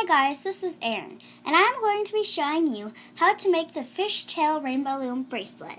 Hi guys, this is Erin, and I'm going to be showing you how to make the Fishtail Rainbow Loom bracelet.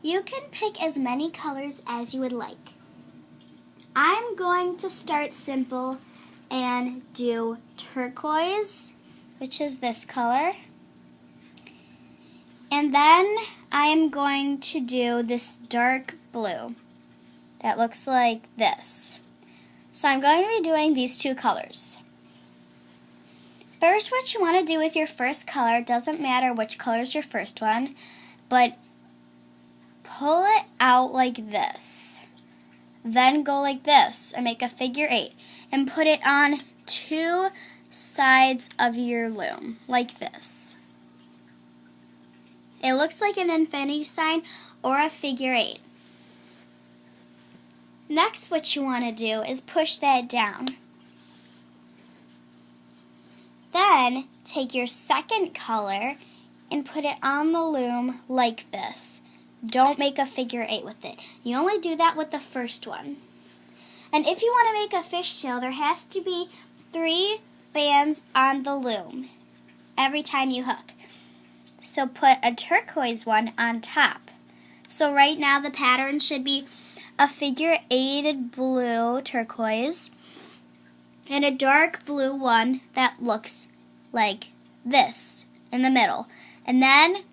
You can pick as many colors as you would like. I'm going to start simple and do turquoise, which is this color. And then I am going to do this dark blue that looks like this. So I'm going to be doing these two colors. First, what you want to do with your first color, doesn't matter which color is your first one, but pull it out like this. Then go like this and make a figure 8 and put it on two sides of your loom, like this. It looks like an infinity sign or a figure 8. Next, what you want to do is push that down. Then take your second color and put it on the loom like this. Don't make a figure 8 with it. You only do that with the first one. And if you want to make a fishtail, there has to be 3 bands on the loom every time you hook. So put a turquoise one on top. So right now the pattern should be a figure 8 blue turquoise and a dark blue one that looks like this in the middle. And then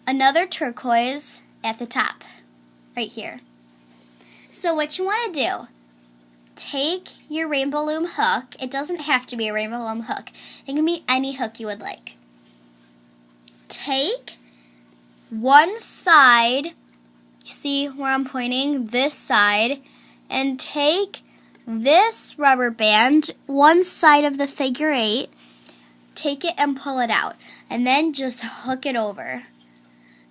another turquoise at the top, right here. So what you want to do, take your rainbow loom hook. It doesn't have to be a rainbow loom hook. It can be any hook you would like. Take one side, you see where I'm pointing, this side, and take this rubber band, one side of the figure 8, take it and pull it out, and then just hook it over.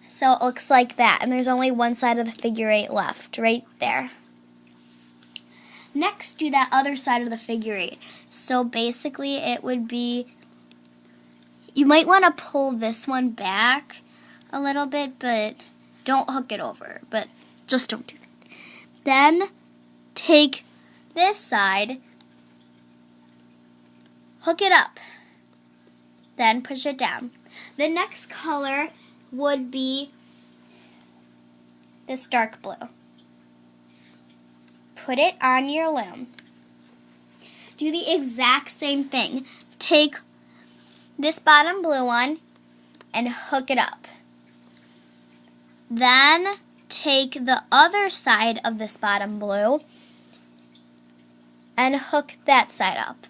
So it looks like that, and there's only one side of the figure 8 left, right there. Next, do that other side of the figure 8. So basically it would be, you might want to pull this one back a little bit, but don't hook it over, but just don't do that. Then take this side, hook it up, then push it down. The next color would be this dark blue. Put it on your loom. Do the exact same thing. Take this bottom blue one and hook it up. Then take the other side of this bottom blue and hook that side up.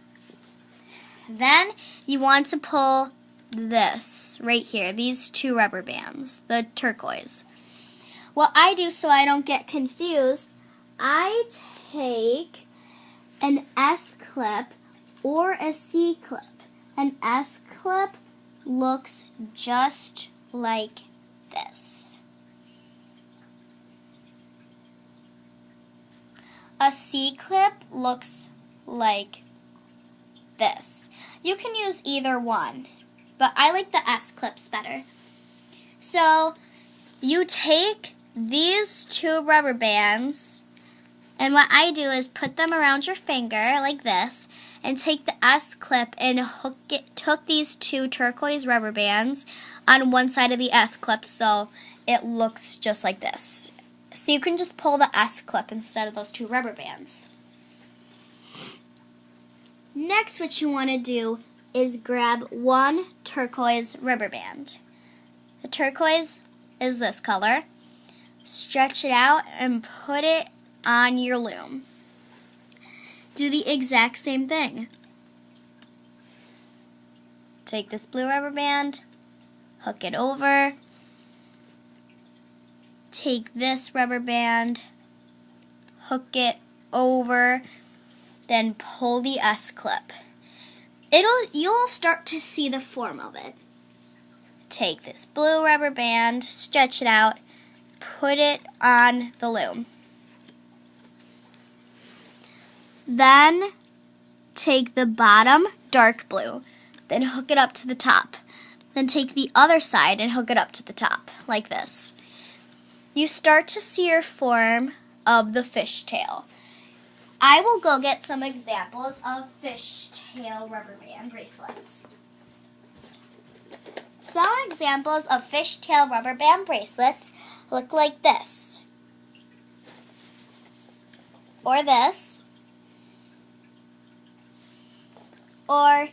Then you want to pull this right here, these two rubber bands, the turquoise. What I do so I don't get confused, I take an S-clip or a C-clip. An S-clip looks just like this. A C-clip looks like this. You can use either one, but I like the S-clips better. So you take these two rubber bands, and what I do is put them around your finger like this, and take the S-clip and hook these two turquoise rubber bands on one side of the S-clip so it looks just like this. So you can just pull the S-clip instead of those two rubber bands. Next, what you want to do is grab one turquoise rubber band. The turquoise is this color. Stretch it out and put it on your loom. Do the exact same thing. Take this blue rubber band, hook it over. Take this rubber band, hook it over, then pull the S-clip. You'll start to see the form of it. Take this blue rubber band, stretch it out, put it on the loom. Then take the bottom dark blue, then hook it up to the top. Then take the other side and hook it up to the top, like this. You start to see your form of the fishtail. I will go get some examples of fishtail Fishtail rubber band bracelets. Some examples of fishtail rubber band bracelets look like this, or this, or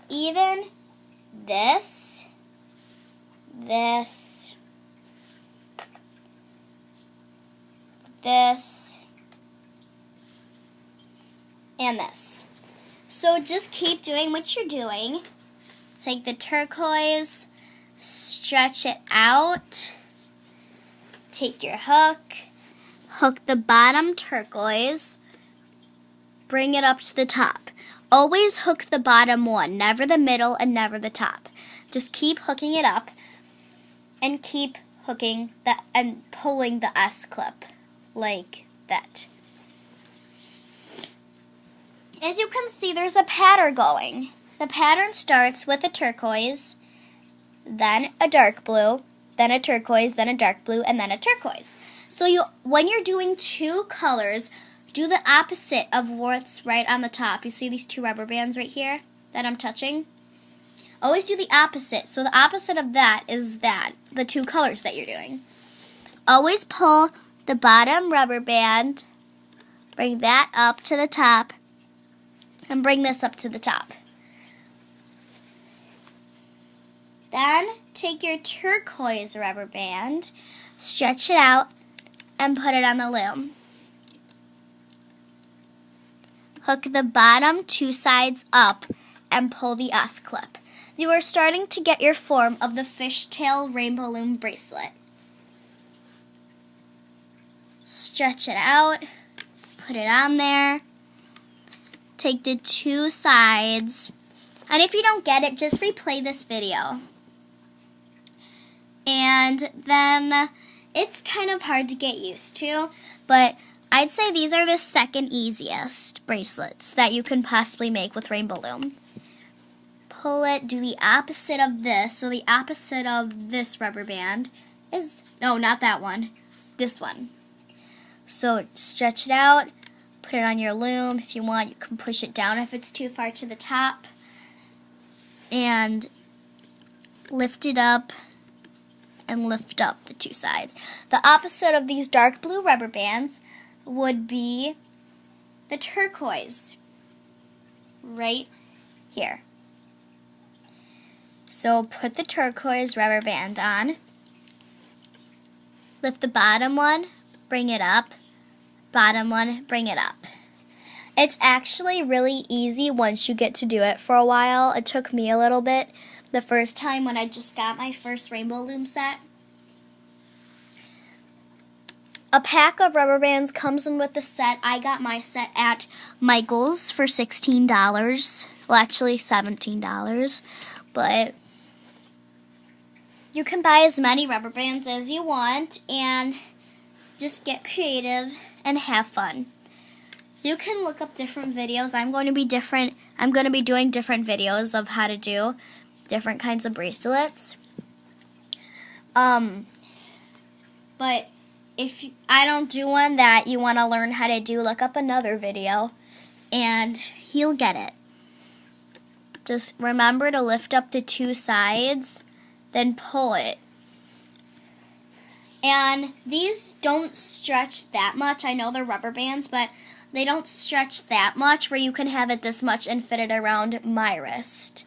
even this, this, this, and this. So just keep doing what you're doing. Take the turquoise, stretch it out, take your hook, hook the bottom turquoise, bring it up to the top. Always hook the bottom one, never the middle and never the top. Just keep hooking it up and keep hooking and pulling the S-clip like that. As you can see, there's a pattern going. The pattern starts with a turquoise, then a dark blue, then a turquoise, then a dark blue, and then a turquoise. So when you're doing two colors, do the opposite of what's right on the top. You see these two rubber bands right here that I'm touching? Always do the opposite. So the opposite of that is the two colors that you're doing. Always pull the bottom rubber band, bring that up to the top, and bring this up to the top. Then take your turquoise rubber band, stretch it out, and put it on the loom. Hook the bottom two sides up and pull the S-clip. You are starting to get your form of the fishtail rainbow loom bracelet. Stretch it out, put it on there. Take the two sides, and if you don't get it, just replay this video. And then it's kind of hard to get used to, but I'd say these are the second easiest bracelets that you can possibly make with rainbow loom. Pull it, do the opposite of this. So the opposite of this rubber band is, no, not that one, this one. So stretch it out, put it on your loom. If you want, you can push it down if it's too far to the top. And lift it up and lift up the two sides. The opposite of these dark blue rubber bands would be the turquoise right here. So put the turquoise rubber band on, lift the bottom one, bring it up, bottom one, bring it up. It's actually really easy once you get to do it for a while. It took me a little bit the first time when I just got my first rainbow loom set. A pack of rubber bands comes in with the set. I got my set at Michael's for $16. Well, actually $17. But you can buy as many rubber bands as you want and just get creative and have fun. You can look up different videos. I'm going to be doing different videos of how to do different kinds of bracelets. But if I don't do one that you want to learn how to do, look up another video and you'll get it. Just remember to lift up the two sides, then pull it. And these don't stretch that much. I know they're rubber bands, but they don't stretch that much where you can have it this much and fit it around my wrist.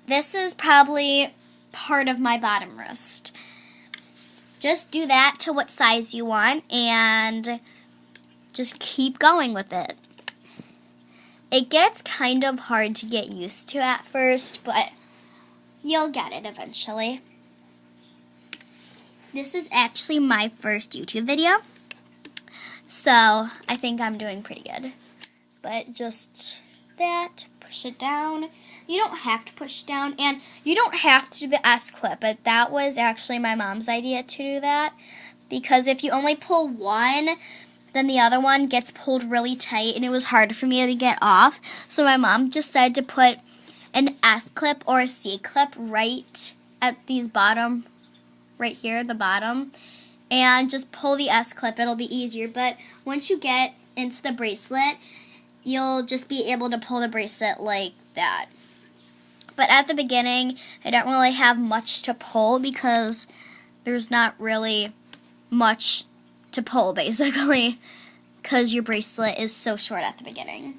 This is probably part of my bottom wrist. Just do that to what size you want and just keep going with it. It gets kind of hard to get used to at first, but you'll get it eventually. This is actually my first YouTube video, so I think I'm doing pretty good. But just that, push it down. You don't have to push down, and you don't have to do the S-clip, but that was actually my mom's idea to do that, because if you only pull one, then the other one gets pulled really tight, and it was hard for me to get off. So my mom just said to put an S-clip or a C-clip right at these bottom, right here, the bottom, and just pull the S-clip. It'll be easier, but once you get into the bracelet, you'll just be able to pull the bracelet like that. But at the beginning, I don't really have much to pull because there's not really much to pull, basically, because your bracelet is so short at the beginning.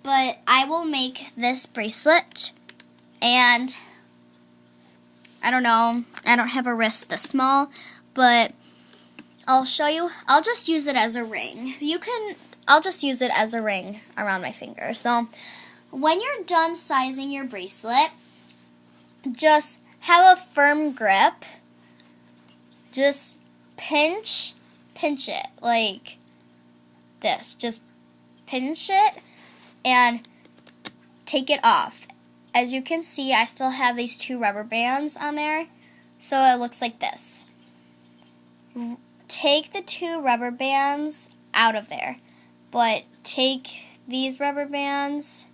But I will make this bracelet, and I don't know, I don't have a wrist this small, but I'll show you. I'll just use it as a ring. I'll just use it as a ring around my finger. So when you're done sizing your bracelet, just have a firm grip. Just pinch it like this. Just pinch it and take it off. As you can see, I still have these 2 rubber bands on there, so it looks like this. Take the 2 rubber bands out of there, but take these rubber bands,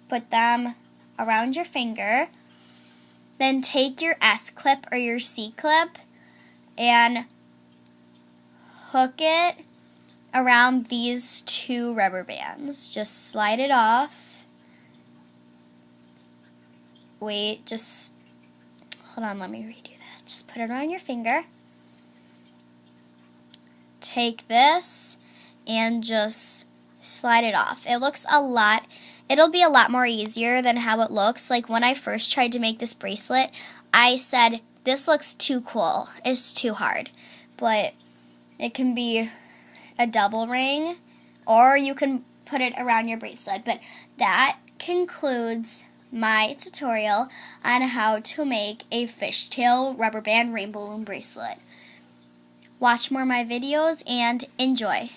put them around your finger, then take your S-clip or your C-clip and hook it around these 2 rubber bands. Just slide it off. Wait, just hold on, let me redo that. Just put it on your finger. Take this and just slide it off. It'll be a lot more easier than how it looks. Like when I first tried to make this bracelet, I said, this looks too cool. It's too hard. But it can be a double ring, or you can put it around your bracelet. But that concludes my tutorial on how to make a fishtail rubber band rainbow loom bracelet. Watch more of my videos and enjoy.